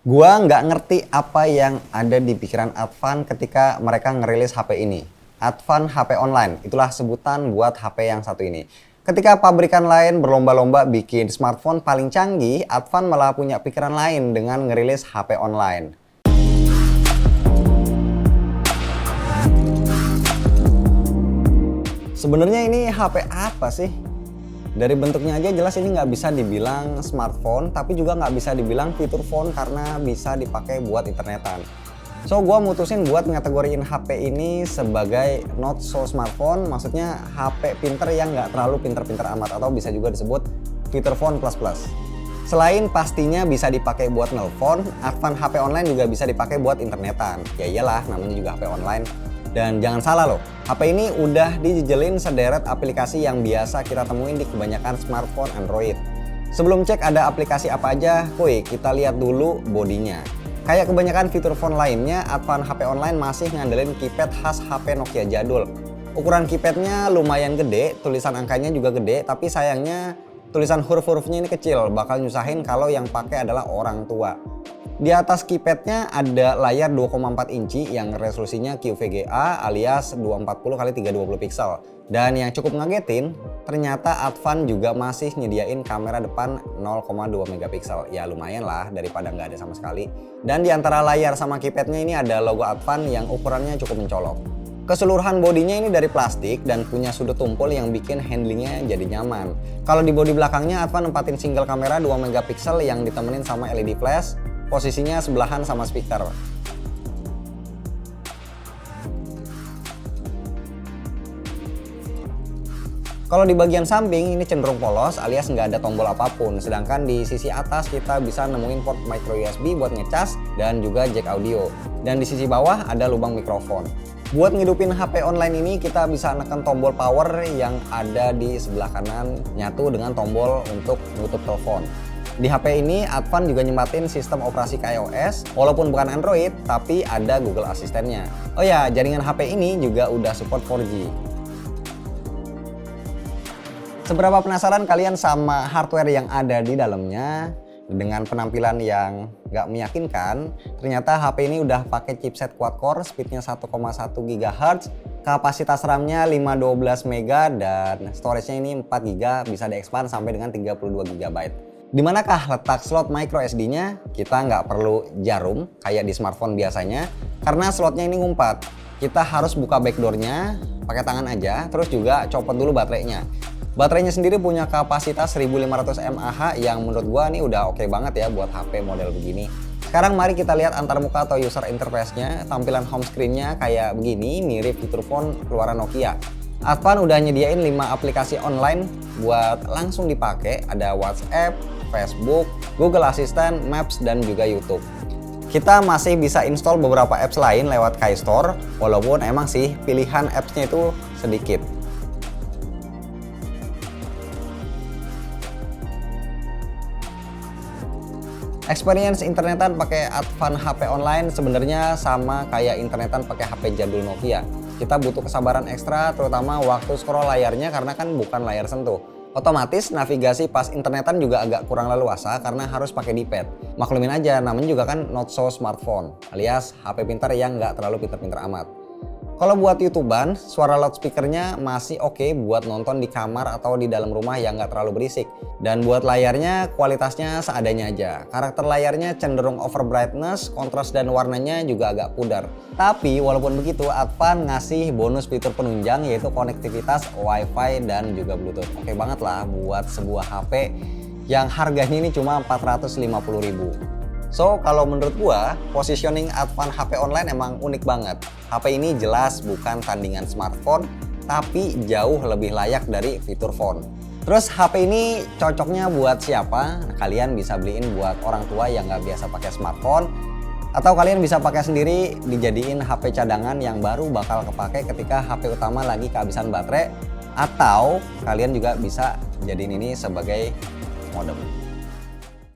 Gua nggak ngerti apa yang ada di pikiran Advan ketika mereka ngerilis HP ini. Advan HP Online, itulah sebutan buat HP yang satu ini. Ketika pabrikan lain berlomba-lomba bikin smartphone paling canggih, Advan malah punya pikiran lain dengan ngerilis HP online. Sebenarnya ini HP apa sih? Dari bentuknya aja jelas ini nggak bisa dibilang smartphone, tapi juga nggak bisa dibilang fitur phone karena bisa dipakai buat internetan. So, gue mutusin buat ngategoriin HP ini sebagai not so smartphone, maksudnya HP pinter yang nggak terlalu pinter-pinter amat, atau bisa juga disebut fitur phone plus plus. Selain pastinya bisa dipakai buat nelpon, Advan HP Online juga bisa dipakai buat internetan. Ya iyalah, namanya juga HP online. Dan jangan salah loh, HP ini udah dijejelin sederet aplikasi yang biasa kita temuin di kebanyakan smartphone Android. Sebelum cek ada aplikasi apa aja, woi kita lihat dulu bodinya. Kayak kebanyakan fitur phone lainnya, Advan HP Online masih ngandelin keypad khas HP Nokia jadul. Ukuran keypadnya lumayan gede, tulisan angkanya juga gede, tapi sayangnya tulisan huruf-hurufnya ini kecil, bakal nyusahin kalau yang pakai adalah orang tua. Di atas keypadnya ada layar 2,4 inci yang resolusinya QVGA alias 240x320 pixel. Dan yang cukup ngagetin, ternyata Advan juga masih nyediain kamera depan 0,2 megapiksel. Ya lumayan lah daripada nggak ada sama sekali. Dan di antara layar sama keypadnya ini ada logo Advan yang ukurannya cukup mencolok. Keseluruhan bodinya ini dari plastik dan punya sudut tumpul yang bikin handlingnya jadi nyaman. Kalau di bodi belakangnya Advan nempatin single kamera 2 megapiksel yang ditemenin sama LED flash. Posisinya sebelahan sama speaker. Kalau di bagian samping ini cenderung polos alias nggak ada tombol apapun. Sedangkan di sisi atas kita bisa nemuin port micro USB buat ngecas dan juga jack audio. Dan di sisi bawah ada lubang mikrofon. Buat ngidupin HP online ini kita bisa neken tombol power yang ada di sebelah kanan nyatu dengan tombol untuk nutup telepon. Di HP ini Advan juga nyembatin sistem operasi ke iOS, walaupun bukan Android, tapi ada Google Asistennya. Oh ya, jaringan HP ini juga udah support 4G. Seberapa penasaran kalian sama hardware yang ada di dalamnya? Dengan penampilan yang nggak meyakinkan, ternyata HP ini udah pakai chipset quad-core, speednya 1,1 GHz, kapasitas RAM-nya 512 MB dan storage-nya ini 4 GB, bisa di-expand sampai dengan 32 GB. Di manakah letak slot micro SD-nya? Kita nggak perlu jarum kayak di smartphone biasanya, karena slotnya ini ngumpat. Kita harus buka backdoor-nya pakai tangan aja, terus juga copot dulu baterainya. Baterainya sendiri punya kapasitas 1500 mAh yang menurut gua nih udah oke banget ya buat HP model begini. Sekarang mari kita lihat antarmuka atau user interface-nya. Tampilan home screen-nya kayak begini, mirip fitur phone keluaran Nokia. Advan udah nyediain 5 aplikasi online buat langsung dipakai, ada WhatsApp, Facebook, Google Assistant, Maps, dan juga YouTube. Kita masih bisa install beberapa apps lain lewat KAI Store, walaupun emang sih pilihan apps-nya itu sedikit. Experience internetan pakai Advan HP Online sebenarnya sama kayak internetan pakai HP jadul Nokia. Kita butuh kesabaran ekstra, terutama waktu scroll layarnya karena kan bukan layar sentuh. Otomatis navigasi pas internetan juga agak kurang leluasa karena harus pakai D-pad. Maklumin aja, namanya juga kan not so smartphone, alias HP pintar yang nggak terlalu pintar-pintar amat. Kalau buat YouTuber, suara loudspeakernya masih oke buat nonton di kamar atau di dalam rumah yang nggak terlalu berisik. Dan buat layarnya kualitasnya seadanya aja. Karakter layarnya cenderung over brightness, kontras dan warnanya juga agak pudar. Tapi walaupun begitu, Advan ngasih bonus fitur penunjang yaitu konektivitas Wi-Fi dan juga Bluetooth. Oke banget lah buat sebuah HP yang harganya ini cuma 450.000. So, kalau menurut gua, positioning Advan HP Online emang unik banget. HP ini jelas bukan tandingan smartphone, tapi jauh lebih layak dari fitur phone. Terus HP ini cocoknya buat siapa? Nah, kalian bisa beliin buat orang tua yang nggak biasa pakai smartphone, atau kalian bisa pakai sendiri dijadiin HP cadangan yang baru bakal kepake ketika HP utama lagi kehabisan baterai, atau kalian juga bisa jadiin ini sebagai modem.